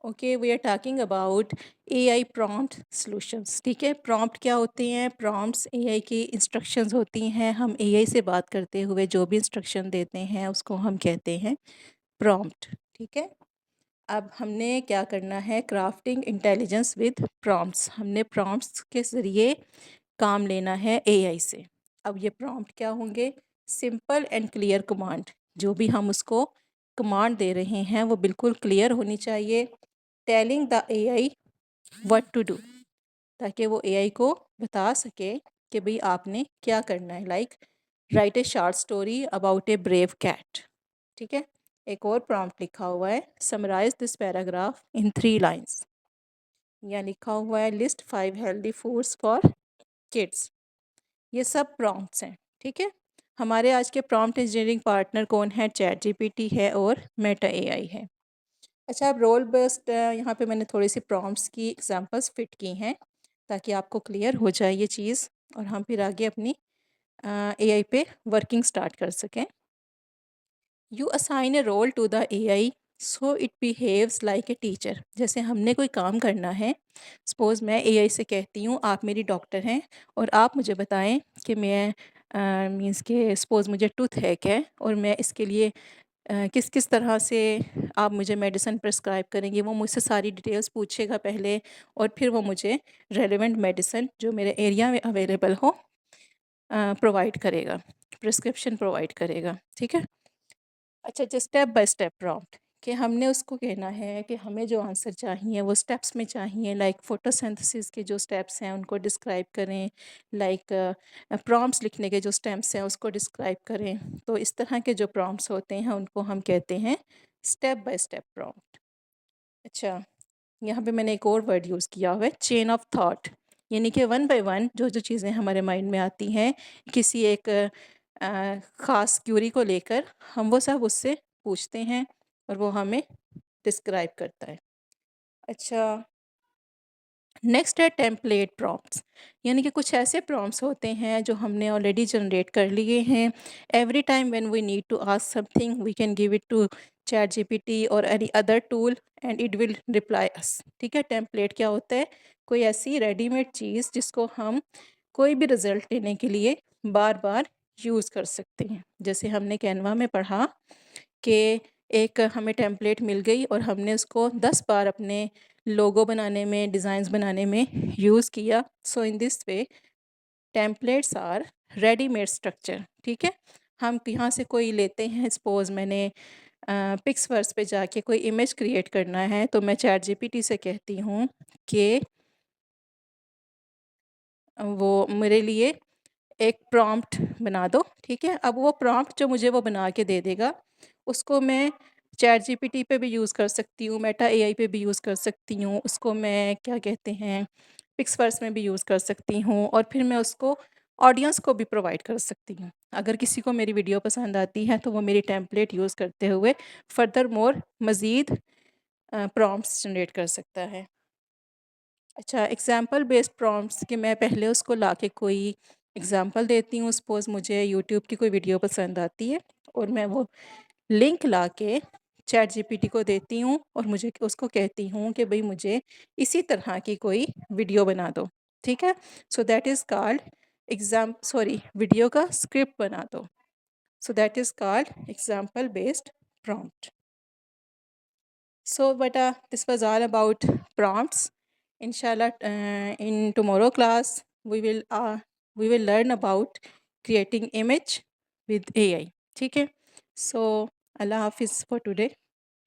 Okay, we are talking about AI prompt solutions. ठीक है, prompt क्या होते हैं? प्रॉम्प्ट्स एआई की इंस्ट्रक्शंस होती हैं। हम एआई से बात करते हुए जो भी इंस्ट्रक्शन देते हैं उसको हम कहते हैं प्रॉम्प्ट। ठीक है, अब हमने क्या करना है? Crafting intelligence with prompts. हमने प्रॉम्प्ट्स के ज़रिए काम लेना है एआई से। अब ये प्रॉम्प्ट क्या होंगे? Simple and clear command. जो भी हम उसको कमांड दे रहे हैं वो बिल्कुल क्लियर होनी चाहिए। Telling the AI what to do, ताकि वो एआई को बता सके कि भाई आपने क्या करना है। Like write a short story about a brave cat. ठीक है, एक और प्रॉम्प्ट लिखा हुआ है, summarise this paragraph in 3 lines. यहाँ लिखा हुआ है list 5 healthy foods for kids. ये सब प्रॉम्प्ट्स हैं। ठीक है, हमारे आज के प्रॉम्प्ट इंजीनियरिंग पार्टनर कौन है? चैट जीपीटी है और मेटा एआई है। अच्छा, अब रोल बेस्ड यहाँ पे मैंने थोड़ी सी प्रॉम्प्ट्स की एग्जांपल्स फिट की हैं ताकि आपको क्लियर हो जाए ये चीज़ और हम फिर आगे अपनी एआई पे वर्किंग स्टार्ट कर सकें। You assign a role to the AI so it behaves like a teacher. जैसे हमने कोई काम करना है, सपोज़ मैं एआई से कहती हूँ आप मेरी डॉक्टर हैं और आप मुझे बताएं कि मैं मीन्स के सपोज़ मुझे टूथ हैक है और मैं इसके लिए किस किस तरह से आप मुझे मेडिसिन प्रिस्क्राइब करेंगे। वो मुझसे सारी डिटेल्स पूछेगा पहले और फिर वो मुझे रेलेवेंट मेडिसिन जो मेरे एरिया में अवेलेबल हो प्रोवाइड करेगा, प्रिस्क्रिप्शन प्रोवाइड करेगा। ठीक है, अच्छा, जो स्टेप बाय स्टेप प्रॉम्प्ट कि हमने उसको कहना है कि हमें जो आंसर चाहिए वो स्टेप्स में चाहिए। लाइक फोटोसिंथेसिस के जो स्टेप्स हैं उनको डिस्क्राइब करें, लाइक प्रॉम्प्ट्स लिखने के जो स्टेप्स हैं उसको डिस्क्राइब करें। तो इस तरह के जो प्रॉम्प्ट्स होते हैं उनको हम कहते हैं स्टेप बाय स्टेप प्रॉम्प्ट। अच्छा, यहाँ पे मैंने एक और वर्ड यूज़ किया हुआ है, चेन ऑफ थॉट। यानी कि वन बाय वन जो जो चीज़ें हमारे माइंड में आती हैं किसी एक ख़ास क्यूरी को लेकर, हम वो सब उससे पूछते हैं और वो हमें डिस्क्राइब करता है। अच्छा, नेक्स्ट है टेम्पलेट प्रॉम्प्ट्स। यानी कि कुछ ऐसे प्रॉम्प्ट्स होते हैं जो हमने ऑलरेडी जनरेट कर लिए हैं। Every time when we need to ask something we can give it to ChatGPT और any other tool and it will reply us. ठीक है, टेम्पलेट क्या होता है? कोई ऐसी रेडीमेड चीज़ जिसको हम कोई भी रिज़ल्ट लेने के लिए बार बार यूज़ कर सकते हैं। जैसे हमने कैनवा में पढ़ा कि एक हमें टेम्पलेट मिल गई और हमने उसको 10 बार अपने लोगो बनाने में, डिज़ाइंस बनाने में यूज़ किया। So in this way templates are readymade structure. ठीक है, हम यहाँ से कोई लेते हैं, सपोज़ मैंने पिक्सवर्स पे जाके कोई इमेज क्रिएट करना है तो मैं चैट जीपीटी से कहती हूँ कि वो मेरे लिए एक प्रॉम्प्ट बना दो। ठीक है, अब वो प्रॉम्प्ट जो मुझे वो बना के दे देगा उसको मैं चैट जीपीटी पे भी यूज़ कर सकती हूँ, मेटा एआई पे भी यूज़ कर सकती हूँ, उसको मैं क्या कहते हैं पिक्सवर्स में भी यूज़ कर सकती हूँ और फिर मैं उसको ऑडियंस को भी प्रोवाइड कर सकती हूँ। अगर किसी को मेरी वीडियो पसंद आती है तो वो मेरी टेम्पलेट यूज़ करते हुए फर्दर मोर मज़ीद प्रॉम्प्ट्स जनरेट कर सकता है। अच्छा, एग्ज़ाम्पल बेस्ड प्रॉम्प्ट्स कि मैं पहले उसको लाके कोई एग्ज़ाम्पल देती हूँ। सपोज़ मुझे यूट्यूब की कोई वीडियो पसंद आती है और मैं वो लिंक लाके चैट जीपीटी को देती हूँ और मुझे उसको कहती हूँ कि भई मुझे इसी तरह की कोई वीडियो बना दो। ठीक है? So that is called video का स्क्रिप्ट बना दो। So that is called example based prompt. So, this was all about prompts. Inshallah, in tomorrow class, we will learn about creating image with AI. ठीक है? So, Allah Hafiz for today.